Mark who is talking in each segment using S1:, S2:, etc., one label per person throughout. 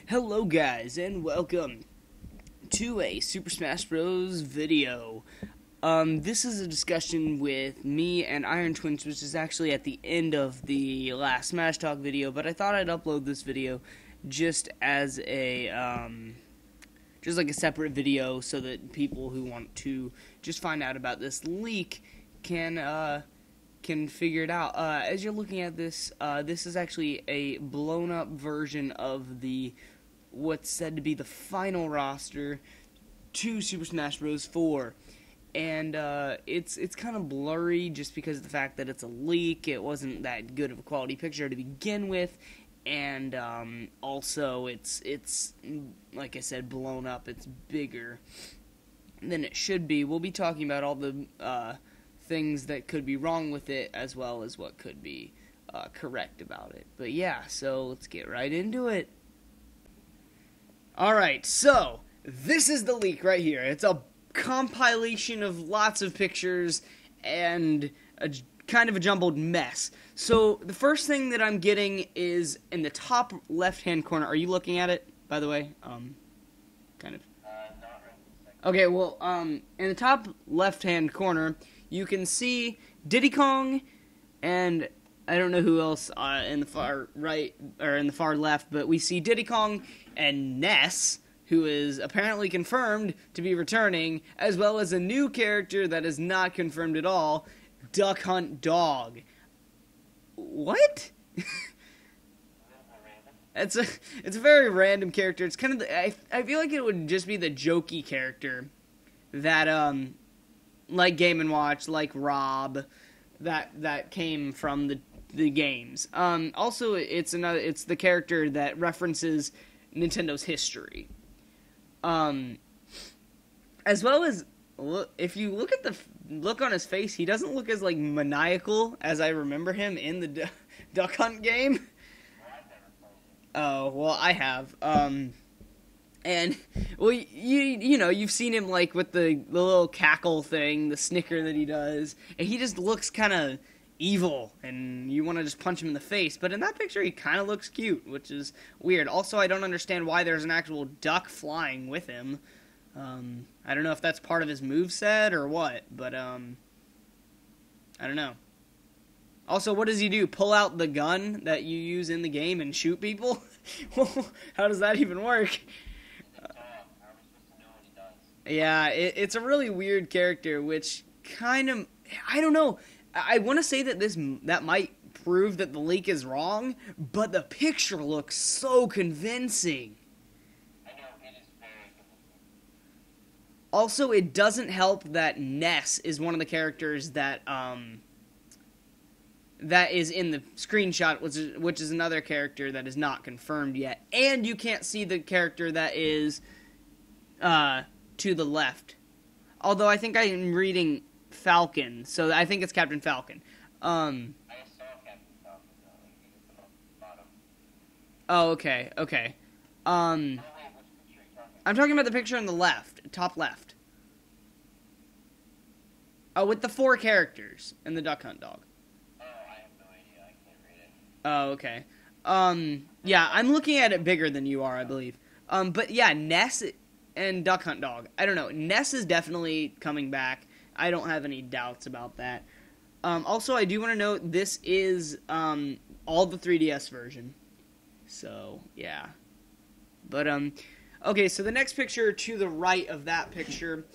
S1: Hello guys, and welcome to a Super Smash Bros. Video. This is a discussion with me and Iron Twins, which is actually at the end of the last Smash Talk video, but I thought I'd upload this video just as a, just like a separate video so that people who want to just find out about this leak can figure it out. As you're looking at this, this is actually a blown up version of what's said to be the final roster to Super Smash Bros. 4. And it's kind of blurry just because of the fact that it's a leak. It wasn't that good of a quality picture to begin with. And also it's like I said, blown up. It's bigger than it should be. We'll be talking about all the things that could be wrong with it, as well as what could be correct about it. But yeah, so let's get right into it. Alright, so this is the leak right here. It's a compilation of lots of pictures and a kind of a jumbled mess. So the first thing that I'm getting is in the top left-hand corner. Are you looking at it, by the way? Kind of.
S2: Not right.
S1: Okay, well, in the top left-hand corner, you can see Diddy Kong, and I don't know who else in the far right, or in the far left, but we see Diddy Kong and Ness, who is apparently confirmed to be returning, as well as a new character that is not confirmed at all, Duck Hunt Dog. What? It's a very random character. It's kind of I feel like it would just be the jokey character that like Game & Watch, like Rob, that came from the games. Also, it's the character that references Nintendo's history. As well as, if you look at the look on his face, he doesn't look as like maniacal as I remember him in the Duck Hunt game. Oh, well, I have. And, well, you know, you've seen him, like, with the little cackle thing, the snicker that he does, and he just looks kind of evil, and you want to just punch him in the face, but in that picture, he kind of looks cute, which is weird. Also, I don't understand why there's an actual duck flying with him. I don't know if that's part of his moveset or what, but, I don't know. Also, what does he do? Pull out the gun that you use in the game and shoot people? How does that even work? Yeah, it's a really weird character, which kind of, I don't know. I want to say that that might prove that the leak is wrong, but the picture looks so convincing.
S2: I know, it is very convincing.
S1: Also, it doesn't help that Ness is one of the characters that is in the screenshot, which is another character that is not confirmed yet. And you can't see the character that is to the left. Although I think I am reading Falcon, so I think it's Captain Falcon.
S2: I saw Captain Falcon, though, and he was at the bottom.
S1: Oh, okay.
S2: Oh, wait, which picture are you talking
S1: I'm talking about the picture on the left, top left. Oh, with the 4 characters and the Duck Hunt Dog.
S2: Oh, I have no idea. I can't read it.
S1: Oh, okay. Yeah, I'm looking at it bigger than you are, I believe. But yeah, Ness and Duck Hunt Dog. I don't know. Ness is definitely coming back. I don't have any doubts about that. Also, I do want to note this is all the 3DS version. So, yeah. But, okay, so the next picture to the right of that picture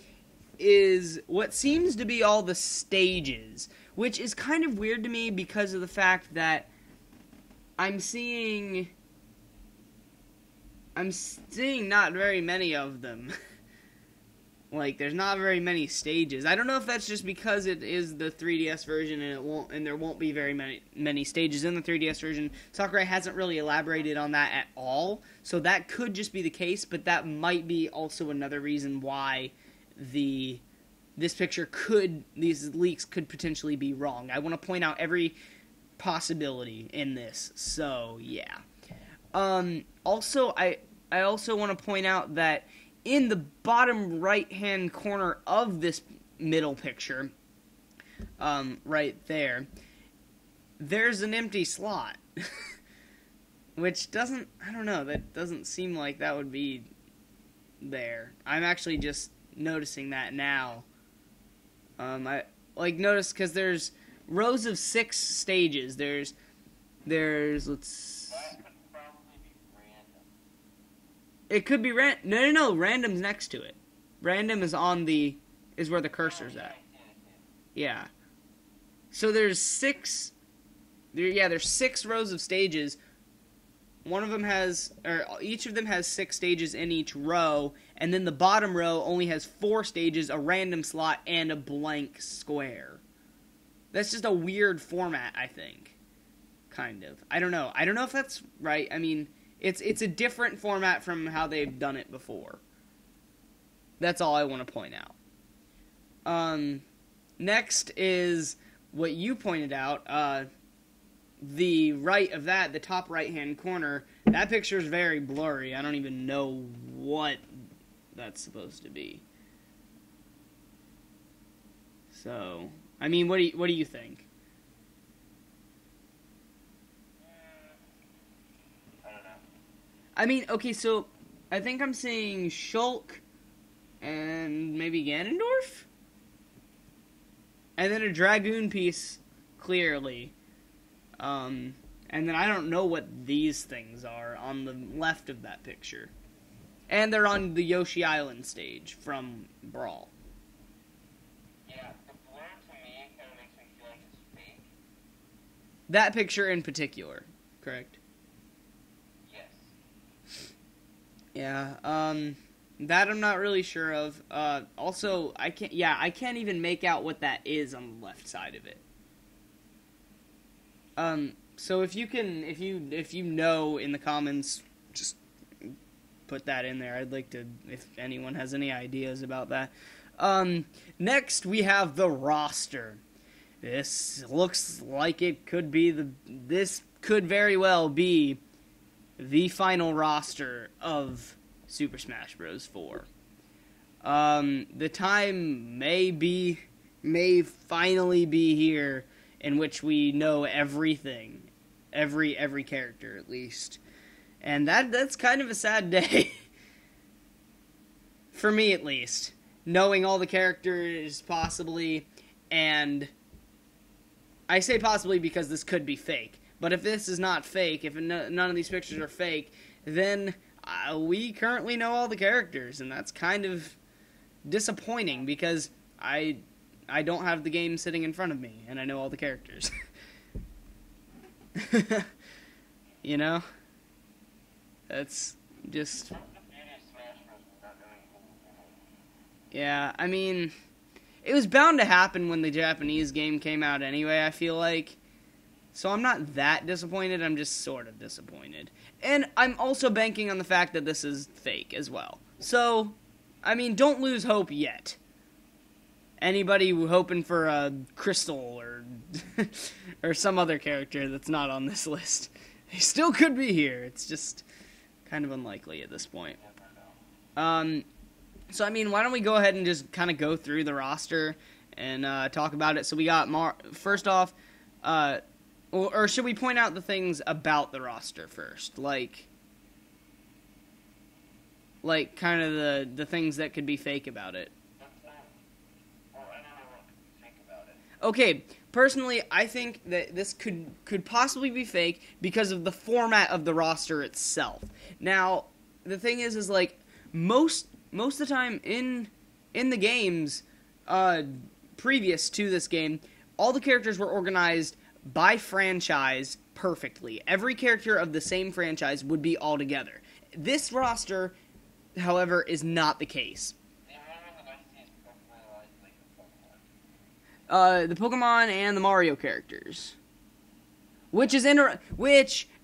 S1: is what seems to be all the stages, which is kind of weird to me because of the fact that I'm seeing not very many of them. Like, there's not very many stages. I don't know if that's just because it is the 3DS version and there won't be very many stages in the 3DS version. Sakurai hasn't really elaborated on that at all, so that could just be the case, but that might be also another reason why these leaks could potentially be wrong. I want to point out every possibility in this, so yeah. Also, I also want to point out that in the bottom right-hand corner of this middle picture, right there, there's an empty slot. which doesn't, I don't know, that doesn't seem like that would be there. I'm actually just noticing that now. I like notice because there's rows of 6 stages. There's let's.
S2: That could probably be random.
S1: It could be no. Random's next to it. Random is where the cursor's at. Yeah. So there's 6. There's 6 rows of stages. One of them each of them has 6 stages in each row, and then the bottom row only has 4 stages, a random slot, and a blank square. That's just a weird format, I think. Kind of. I don't know. I don't know if that's right. I mean, it's a different format from how they've done it before. That's all I want to point out. Next is what you pointed out, the right of that, the top right-hand corner, that picture is very blurry. I don't even know what that's supposed to be. So, I mean, what do you think?
S2: I don't know.
S1: I mean, okay, so I think I'm seeing Shulk and maybe Ganondorf? And then a Dragoon piece, clearly. And then I don't know what these things are on the left of that picture. And they're on the Yoshi Island stage from Brawl.
S2: Yeah, the blur to me kind of makes me feel like it's fake.
S1: That picture in particular, correct?
S2: Yes.
S1: Yeah, that I'm not really sure of. Also, I can't even make out what that is on the left side of it. So if you know in the comments, just put that in there. I'd like to, if anyone has any ideas about that. Next we have the roster. This looks like it could be this could very well be the final roster of Super Smash Bros. 4. The time may finally be here in which we know everything, every character at least, and that's kind of a sad day for me at least, knowing all the characters possibly, and I say possibly because this could be fake. But if this is not fake, if none of these pictures are fake, then we currently know all the characters, and that's kind of disappointing because I don't have the game sitting in front of me, and I know all the characters. You know? That's just...
S2: That's the beauty of Smash Bros. Not knowing who.
S1: Yeah, I mean, it was bound to happen when the Japanese game came out anyway, I feel like. So I'm not that disappointed, I'm just sort of disappointed. And I'm also banking on the fact that this is fake as well. So, I mean, don't lose hope yet. Anybody hoping for a Crystal or or some other character that's not on this list, they still could be here. It's just kind of unlikely at this point. So I mean, why don't we go ahead and just kind of go through the roster and talk about it? So we got first off, or should we point out the things about the roster first, like kind of the things that could be fake about it? Okay, personally, I think that this could possibly be fake because of the format of the roster itself. Now, the thing is like most of the time in the games previous to this game, all the characters were organized by franchise perfectly. Every character of the same franchise would be all together. This roster, however, is not the case. The Pokemon and the Mario characters. Which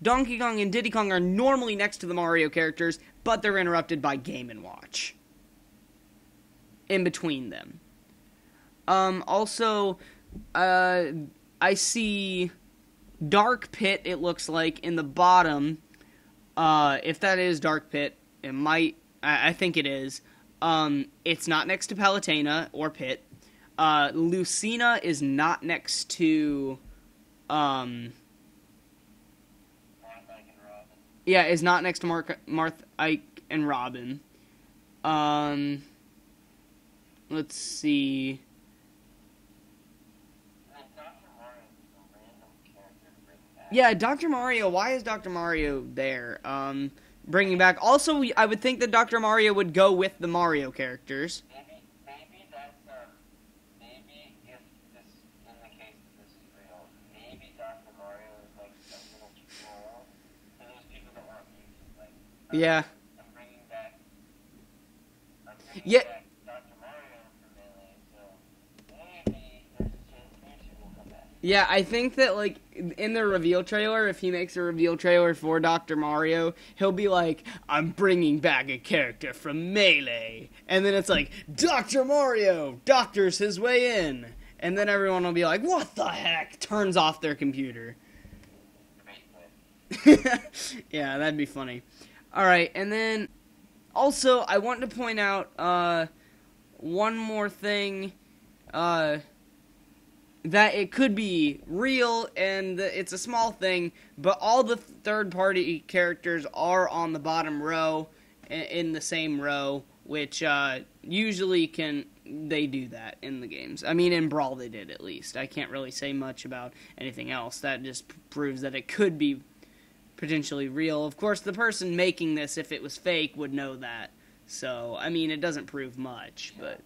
S1: Donkey Kong and Diddy Kong are normally next to the Mario characters, but they're interrupted by Game & Watch in between them. Also, I see Dark Pit, it looks like, in the bottom. If that is Dark Pit, it might... I think it is. It's not next to Palutena or Pit. Lucina is not next to, Yeah, is not next to Marth, Ike, and Robin. Let's see.
S2: Like, Dr. Mario is a random character to bring back.
S1: Yeah, Dr. Mario. Why is Dr. Mario there? Bringing back. Also, I would think that Dr. Mario would go with the Mario characters.
S2: Maybe that's, maybe if this, in the case that this is real, maybe Dr. Mario is like a little troll for those people that want Mewtwo. Like,
S1: Yeah.
S2: I'm bringing back
S1: Yeah.
S2: Dr. Mario from Melee, so maybe there's a chance Mewtwo will come back.
S1: Yeah, I think that, like, in the reveal trailer, if he makes a reveal trailer for Dr. Mario, he'll be like, I'm bringing back a character from Melee. And then it's like, Dr. Mario doctors his way in. And then everyone will be like, what the heck? Turns off their computer. Yeah, that'd be funny. Alright, and then, also, I want to point out, one more thing, that it could be real, and it's a small thing, but all the third-party characters are on the bottom row, in the same row, which usually they do that in the games. I mean, in Brawl they did, at least. I can't really say much about anything else. That just proves that it could be potentially real. Of course, the person making this, if it was fake, would know that. So, I mean, it doesn't prove much, but...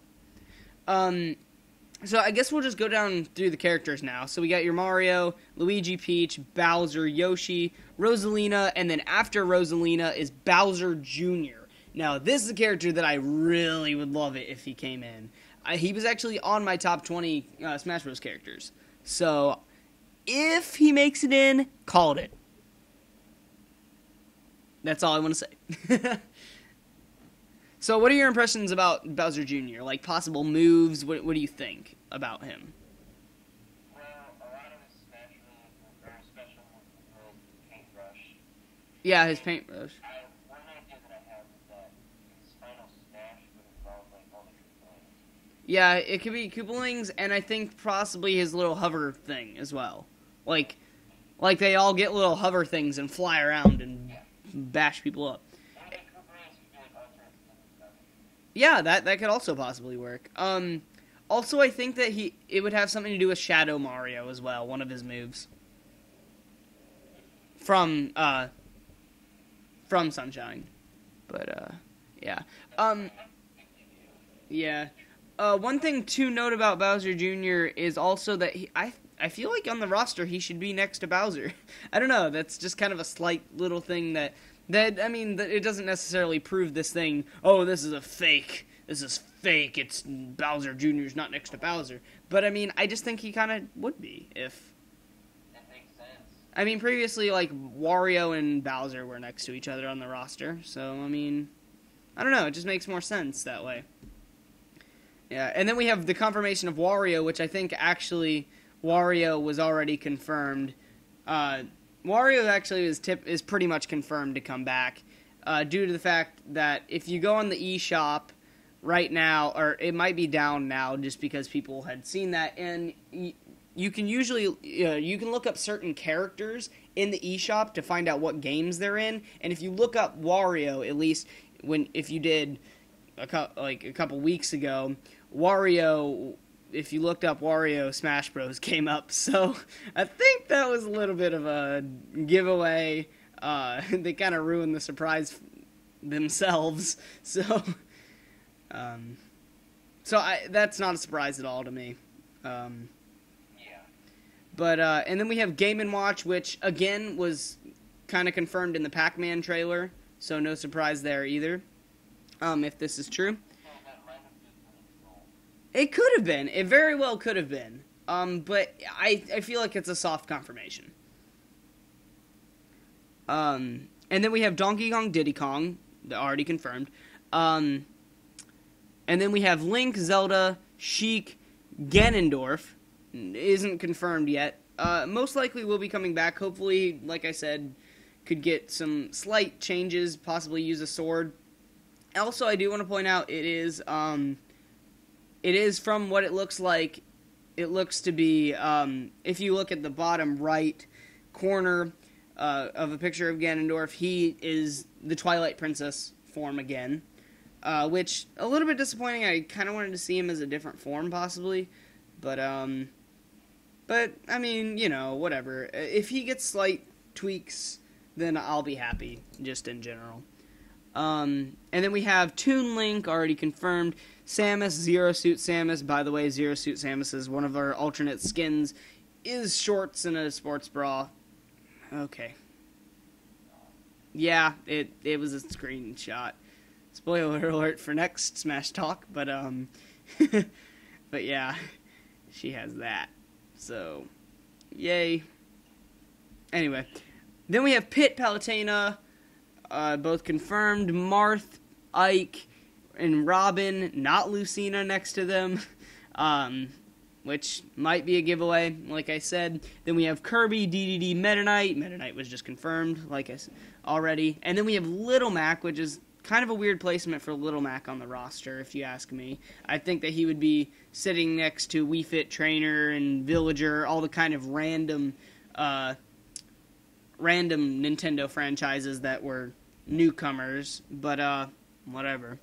S1: So I guess we'll just go down through the characters now. So we got your Mario, Luigi, Peach, Bowser, Yoshi, Rosalina, and then after Rosalina is Bowser Jr. Now, this is a character that I really would love it if he came in. He was actually on my top 20 Smash Bros. Characters. So, if he makes it in, called it. That's all I want to say. So, what are your impressions about Bowser Jr.? Like, possible moves? What do you think about him?
S2: Well, a lot of his special was paintbrush.
S1: Yeah, his paintbrush.
S2: One idea that I have is that his final smash would involve, like, all the Koopalings.
S1: Yeah, it could be Koopalings, and I think possibly his little hover thing as well. Like they all get little hover things and fly around and bash people up. Yeah, that could also possibly work. Also, I think that it would have something to do with Shadow Mario as well, one of his moves. From Sunshine. But, yeah. Yeah. One thing to note about Bowser Jr. is also that I feel like on the roster he should be next to Bowser. I don't know, that's just kind of a slight little thing that I mean, it doesn't necessarily prove this thing, oh, this is a fake. This is fake. It's Bowser Jr.'s not next to Bowser. But, I mean, I just think he kind of would be if...
S2: That makes sense.
S1: I mean, previously, like, Wario and Bowser were next to each other on the roster. So, I mean, I don't know. It just makes more sense that way. Yeah, and then we have the confirmation of Wario, which I think actually Wario was already confirmed. Wario actually is pretty much confirmed to come back due to the fact that if you go on the eShop right now, or it might be down now just because people had seen that, and you can usually you can look up certain characters in the eShop to find out what games they're in, and if you look up Wario, at least if you did a couple weeks ago, Wario, if you looked up Wario, Smash Bros. Came up, so I think that was a little bit of a giveaway. They kind of ruined the surprise themselves, so that's not a surprise at all to me.
S2: Yeah.
S1: But and then we have Game & Watch, which again was kind of confirmed in the Pac-Man trailer, so no surprise there either. If this is true. It could have been. It very well could have been. But I feel like it's a soft confirmation. And then we have Donkey Kong, Diddy Kong, already confirmed. And then we have Link, Zelda, Sheik, Ganondorf. Isn't confirmed yet. Most likely will be coming back. Hopefully, like I said, could get some slight changes, possibly use a sword. Also, I do want to point out it is from what it looks like. It looks to be, if you look at the bottom right corner, of a picture of Ganondorf. He is the Twilight Princess form again, which a little bit disappointing. I kind of wanted to see him as a different form, possibly, but I mean, you know, whatever. If he gets slight tweaks, then I'll be happy, just in general. And then we have Toon Link, already confirmed. Samus, Zero Suit Samus. By the way, Zero Suit Samus is one of our alternate skins. Is shorts and a sports bra. Okay. Yeah, it was a screenshot. Spoiler alert for next Smash Talk, but but yeah, she has that. So, yay. Anyway, then we have Pit Palutena, both confirmed. Marth, Ike, and Robin, not Lucina next to them, which might be a giveaway, like I said. Then we have Kirby, DDD, Meta Knight. Meta Knight was just confirmed, like I said already. And then we have Little Mac, which is kind of a weird placement for Little Mac on the roster, if you ask me. I think that he would be sitting next to Wii Fit Trainer and Villager, all the kind of random Nintendo franchises that were newcomers, but whatever.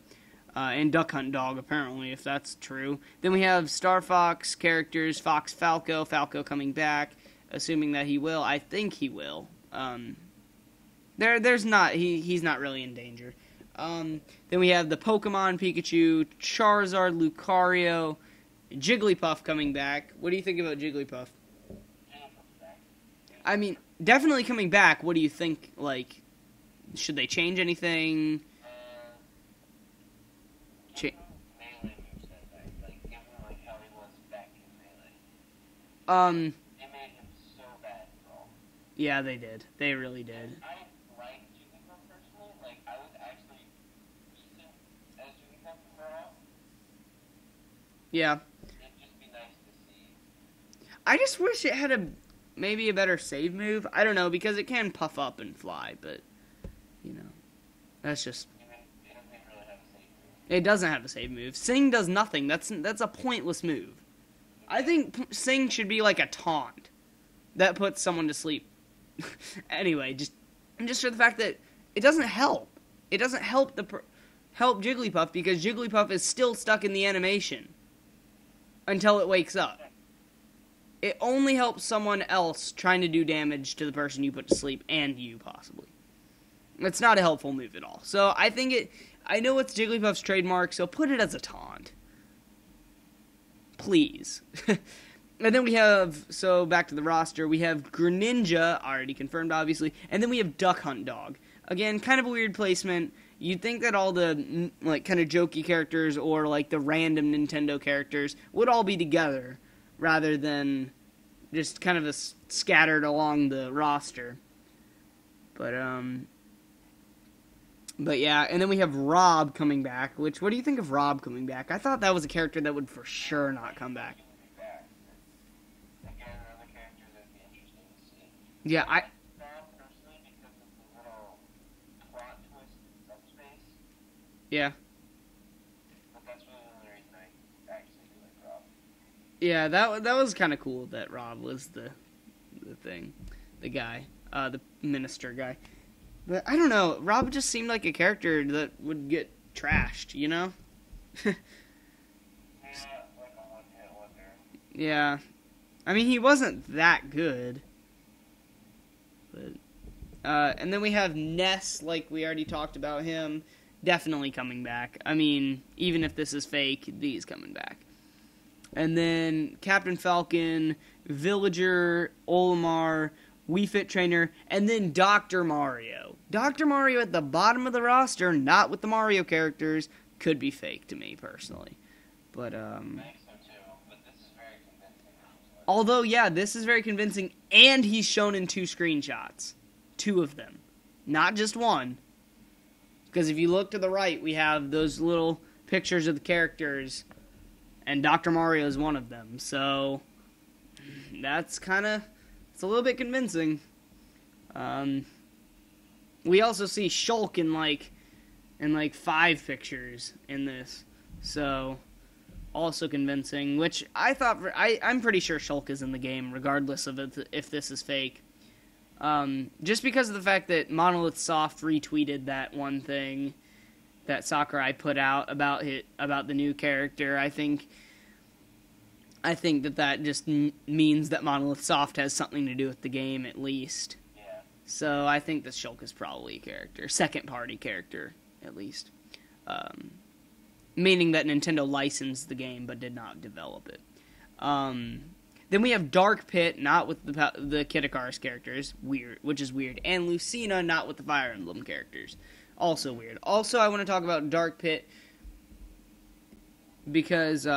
S1: And Duck Hunt Dog, apparently, if that's true. Then we have Star Fox characters, Fox Falco coming back, assuming that he will. I think he will. He's not really in danger. Then we have the Pokemon, Pikachu, Charizard, Lucario, Jigglypuff coming back. What do you think about Jigglypuff? I mean, definitely coming back. What do you think, like, should they change anything?
S2: Melee moveset back. Like, give him like how he was back in Melee. They made him so bad, bro.
S1: Yeah, they did. They really did.
S2: I like Jigglypuff personally. Like, I was actually decent as Jigglypuff from Raw.
S1: Yeah.
S2: It'd just be nice to see.
S1: I just wish it had maybe a better save move. I don't know, because it can puff up and fly, but, you know, that's just...
S2: It doesn't really have a save move.
S1: It doesn't have a save move. Sing does nothing. That's a pointless move. I think Sing should be like a taunt that puts someone to sleep. Anyway, just for the fact that it doesn't help. It doesn't help help Jigglypuff, because Jigglypuff is still stuck in the animation until it wakes up. It only helps someone else trying to do damage to the person you put to sleep, and you, possibly. It's not a helpful move at all. So, I know it's Jigglypuff's trademark, so put it as a taunt. Please. And then we have, so back to the roster, we have Greninja, already confirmed, obviously, and then we have Duck Hunt Dog. Again, kind of a weird placement. You'd think that all the, like, kind of jokey characters, or, like, the random Nintendo characters would all be together, rather than just kind of scattered along the roster. But yeah, and then we have Rob coming back, which, what do you think of Rob coming back? I thought that was a character that would for sure not come back.
S2: Again, another character that'd be interesting to see.
S1: Yeah,
S2: Rob, personally, because of the little plot twist in Subspace.
S1: Yeah.
S2: But that's really the only reason I actually do like Rob.
S1: Yeah, that was kind of cool that Rob was the thing, the guy, the minister guy. But I don't know, Rob just seemed like a character that would get trashed, you know?
S2: Yeah, like a one-hit wonder.
S1: Yeah. I mean, he wasn't that good. But and then we have Ness, like we already talked about him, definitely coming back. I mean, even if this is fake, he's coming back. And then Captain Falcon, Villager, Olimar, Wii Fit Trainer, and then Dr. Mario. Dr. Mario at the bottom of the roster, not with the Mario characters, could be fake to me, personally. But,
S2: I think so too, but this is very convincing.
S1: although, yeah, this is very convincing, and he's shown in 2 screenshots. 2 of them. Not just one. Because if you look to the right, we have those little pictures of the characters, and Dr. Mario is one of them. So, that's kind of... it's a little bit convincing. We also see Shulk in like 5 pictures in this. So, also convincing, which I thought... I'm pretty sure Shulk is in the game, regardless of if this is fake. Just because of the fact that Monolith Soft retweeted that one thing that Sakurai put out about the new character, I think that just means that Monolith Soft has something to do with the game, at least.
S2: Yeah.
S1: So I think that Shulk is probably a character, second-party character, at least. Meaning that Nintendo licensed the game but did not develop it. Then we have Dark Pit, not with the Kid Icarus characters, which is weird, and Lucina, not with the Fire Emblem characters, also weird. Also, I want to talk about Dark Pit because,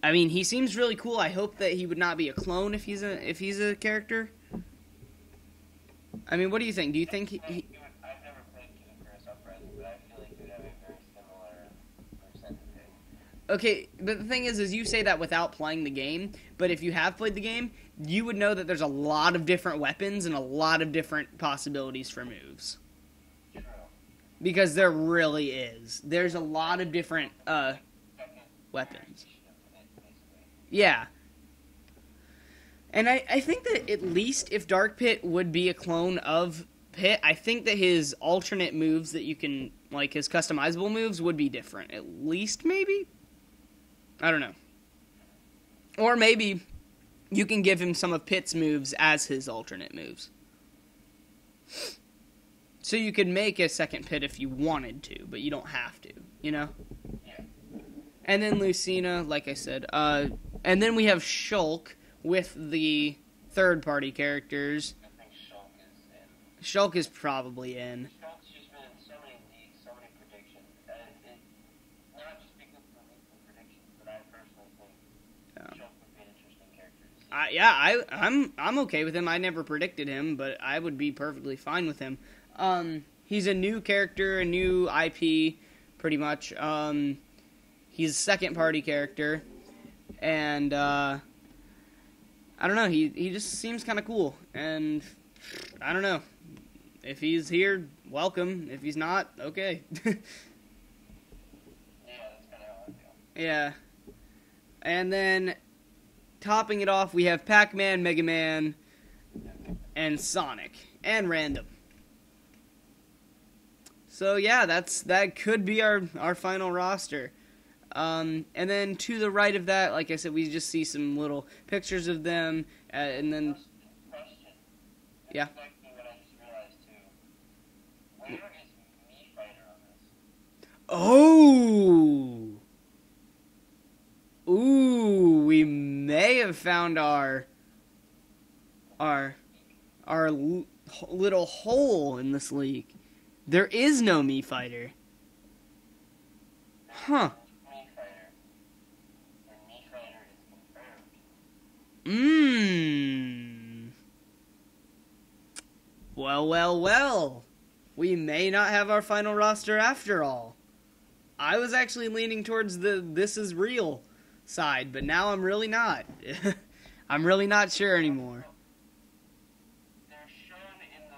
S1: he seems really cool. I hope that he would not be a clone if he's a character. What do you think? Do you think he
S2: I've never played Kid Icarus Uprising, but I feel like he would have a very similar percent of him.
S1: Okay, but the thing is you say that without playing the game, but if you have played the game, you would know that there's a lot of different weapons and a lot of different possibilities for moves.
S2: True.
S1: Because there really is. There's a lot of different, weapons. Yeah. And I think that at least if Dark Pit would be a clone of Pit, I think that his alternate moves that you can, like his customizable moves, would be different. At least, maybe? I don't know. Or maybe you can give him some of Pit's moves as his alternate moves. So you could make a second Pit if you wanted to, but you don't have to,
S2: Yeah.
S1: And then Lucina, like I said. And then we have Shulk with the third-party characters.
S2: I think Shulk is in.
S1: Shulk is probably in.
S2: Shulk's just been in so many leaks, so many predictions. Not just because of the leaks and predictions, but I personally think Shulk would be an interesting character to see.
S1: I'm okay with him. I never predicted him, but I would be perfectly fine with him. He's a new character, a new IP, pretty much. He's a second-party character, and I don't know. He just seems kind of cool, and I don't know. If he's here, welcome. If he's not, okay.
S2: Yeah, that's kind of how I feel.
S1: Yeah. And then, topping it off, we have Pac-Man, Mega Man, and Sonic, and Random. So yeah, that could be our final roster. And then to the right of that, like I said, we just see some little pictures of them, and then
S2: Question.
S1: Yeah.
S2: This is actually what I just realized too. Where is Mii Fighter on this?
S1: ooh, we may have found our little hole in this leak. There is no Mii Fighter. Huh.
S2: Mii Fighter. And Mii Fighter is confirmed.
S1: Well. We may not have our final roster after all. I was actually leaning towards the this is real side, but now I'm really not. I'm really not sure anymore.
S2: They're shown in the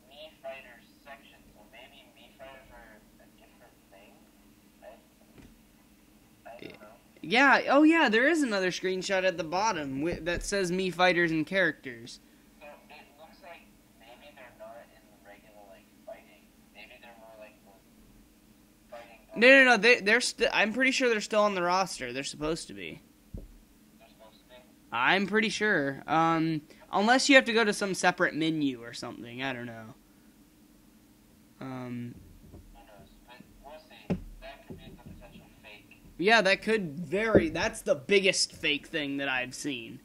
S2: Mii Fighters section, so maybe Mii Fighters are a different thing? I don't know.
S1: Yeah, oh yeah, there is another screenshot at the bottom that says Mii Fighters and characters.
S2: So it looks like maybe they're not in the regular, fighting. Maybe they're more like the fighting.
S1: No, they're I'm pretty sure they're still on the roster. They're supposed to be.
S2: They're supposed to be?
S1: I'm pretty sure. Unless you have to go to some separate menu or something. I don't know.
S2: Who knows? But we'll see. That could be the potential fake.
S1: Yeah, that could vary. That's the biggest fake thing that I've seen.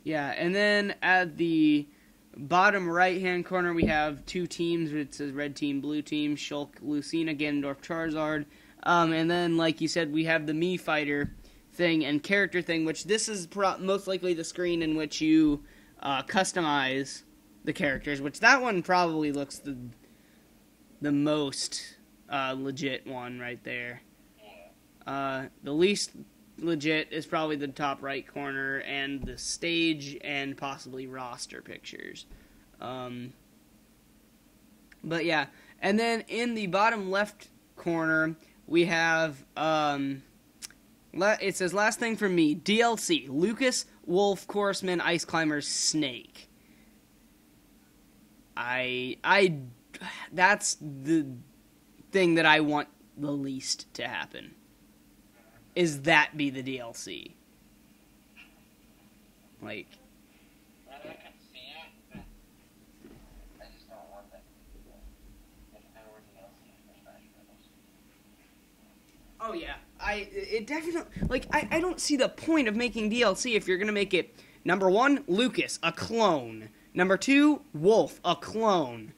S1: Yeah, and then at the bottom right-hand corner, we have two teams. It says red team, blue team, Shulk, Lucina, Ganondorf, Charizard. And then, like you said, we have the Mii Fighter thing and character thing, which this is most likely the screen in which you customize the characters, which that one probably looks the most legit one right there.
S2: Yeah.
S1: The least legit is probably the top right corner and the stage and possibly roster pictures. But yeah, and then in the bottom left corner we have it says last thing from me, DLC, Lucas Wolf, Chorusman, Ice Climber, Snake. That's the thing that I want the least to happen. Is that be the DLC? Like,
S2: I mean, I could see it, but I just don't want that if there were DLC for Smash Bros.
S1: oh yeah, it definitely, like, I don't see the point of making DLC if you're gonna make it, number 1, Lucas, a clone. Number 2, Wolf, a clone.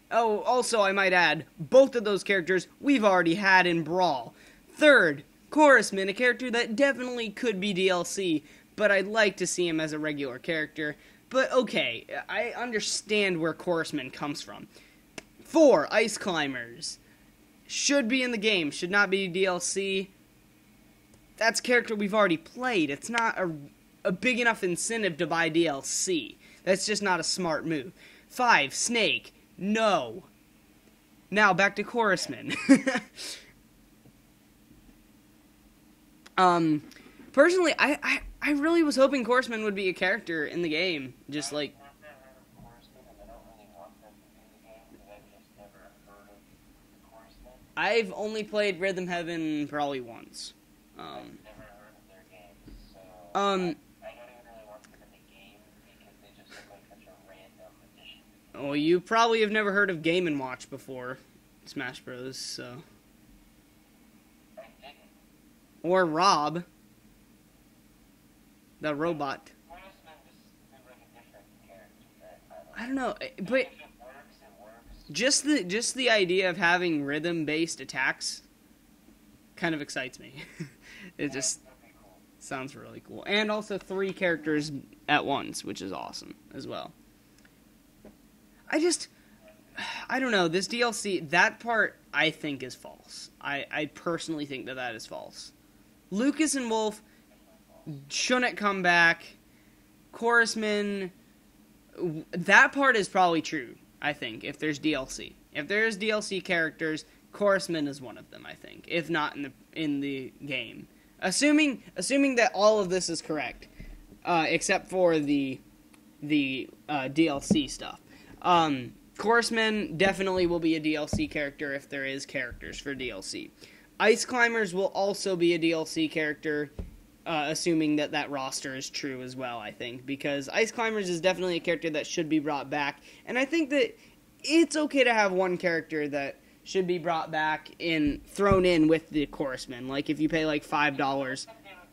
S1: Oh, also, I might add, both of those characters we've already had in Brawl. Third, Chorusman, a character that definitely could be DLC, but I'd like to see him as a regular character. But okay, I understand where Chorusman comes from. 4, Ice Climbers. Should be in the game, should not be DLC. That's a character we've already played. It's not a big enough incentive to buy DLC. That's just not a smart move. 5, Snake. No. Now, back to Chorusman. Personally, I really was hoping Chorusman would be a character in the game. Just like... I've only played Rhythm Heaven probably once.
S2: I've never heard of their games, so I
S1: Um,
S2: don't even really want them in the game because they just look like such a random addition.
S1: well, you probably have never heard of Game & Watch before Smash Bros, so...
S2: I didn't.
S1: Or Rob. The robot.
S2: Chorusman just seems like a different character that
S1: I don't know, but...
S2: If it works, it works.
S1: Just the idea of having rhythm-based attacks kind of excites me. It just
S2: That'd be cool.
S1: sounds really cool. And also 3 characters at once, which is awesome as well. I don't know, this DLC, that part I think is false. I personally think that is false. Lucas and Wolf shouldn't come back. Chorusman, that part is probably true. I think, if there's DLC. If there's DLC characters, Chorusman is one of them, I think. If not in the game. Assuming that all of this is correct. Except for the DLC stuff. Chorusman definitely will be a DLC character if there is characters for DLC. Ice Climbers will also be a DLC character, assuming that roster is true as well, I think. Because Ice Climbers is definitely a character that should be brought back. And I think that it's okay to have one character that should be brought back thrown in with the Chorusman. Like, if you pay, like, $5.
S2: I think they would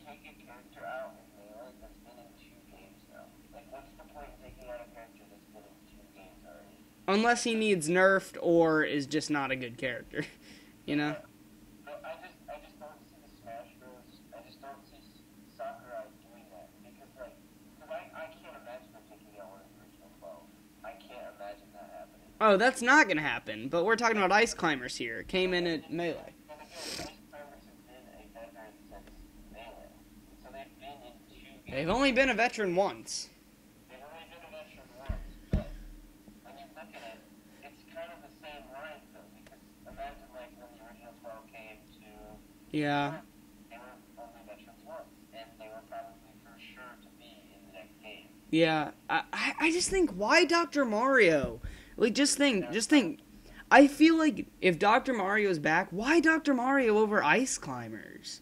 S2: take a character out in Melee that's been in 2 games now. Like, what's the point in taking out a character that's been in 2 games already?
S1: Unless he needs nerfed or is just not a good character. You know?
S2: But I just don't see the Smash Bros. I just don't see Sakurai doing that because I can't imagine them taking out one of the original 12. I can't imagine that happening.
S1: Oh, that's not gonna happen. But we're talking about Ice Climbers here. Came in at Melee.
S2: And again, Ice Climbers have been a veteran since Melee, so they've been in 2 games.
S1: They've only been a veteran once.
S2: They've only been a veteran once, but when you look at it, it's kind of the same line though, because imagine like when the original 12 came to,
S1: Yeah.
S2: they were only veterans once, and they were probably for sure to be in the next game.
S1: Yeah. I just think, why Dr. Mario? Like, just think. I feel like if Dr. Mario's back, why Dr. Mario over Ice Climbers?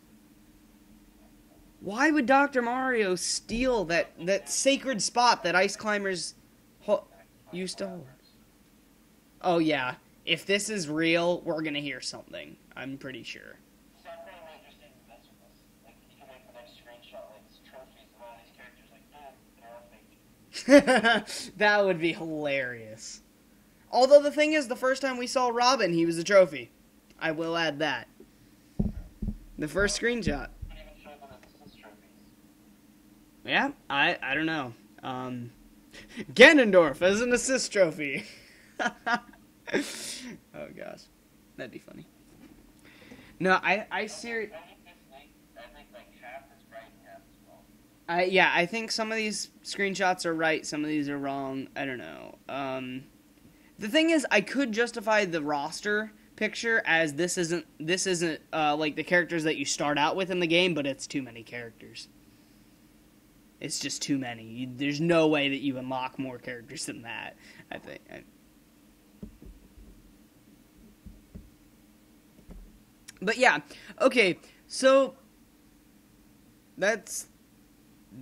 S1: Why would Dr. Mario steal that sacred spot that Ice Climbers used to hold? Oh, yeah. If this is real, we're gonna hear something. I'm pretty sure.
S2: Sakurai might just even mess with us. Like, you can make the next screenshot, like, it's trophies of all these characters, like, they're all fake.
S1: That would be hilarious. Although the thing is, the first time we saw Robin, he was a trophy. I will add that. The first screenshot.
S2: You can even show them as assist trophies.
S1: Yeah, I don't know. Ganondorf as an assist trophy. Oh gosh, that'd be funny. No, I seriously.
S2: I think like half is right and half is wrong.
S1: Yeah, I think some of these screenshots are right, some of these are wrong. I don't know. The thing is, I could justify the roster picture as this isn't like the characters that you start out with in the game, but it's too many characters. It's just too many. There's no way that you unlock more characters than that, I think. But yeah, okay, so that's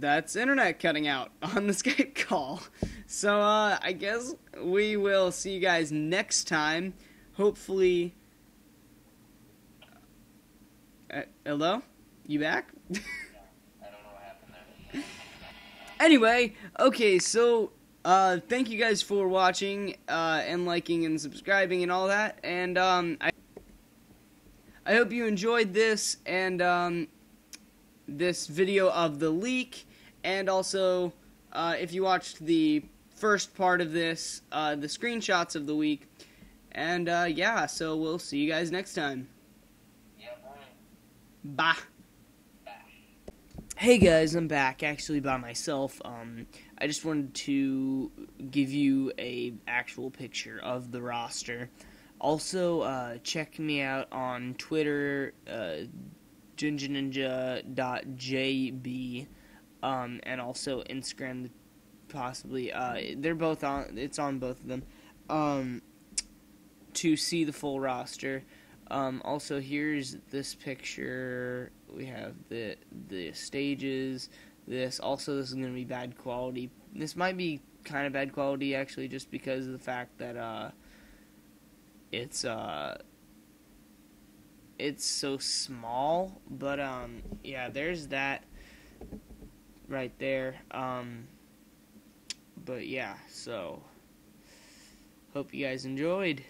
S1: internet cutting out on the Skype call. So I guess we will see you guys next time. Hopefully. Hello? You back?
S2: I don't know what happened there.
S1: Anyway, okay, so thank you guys for watching and liking and subscribing and all that. And I hope you enjoyed this and this video of the leak. And also, if you watched the first part of this, the screenshots of the week. And yeah, so we'll see you guys next time.
S2: Yeah, boy.
S1: Bye. Hey guys, I'm back, actually by myself. I just wanted to give you a actual picture of the roster. Also, check me out on Twitter, gingerninja.jb, and also Instagram, possibly. They're both on. It's on both of them. To see the full roster. Also, here's this picture. We have the stages. This is going to be bad quality. This might be kind of bad quality, actually, just because of the fact that it's so small. But yeah, there's that right there. But yeah, so hope you guys enjoyed.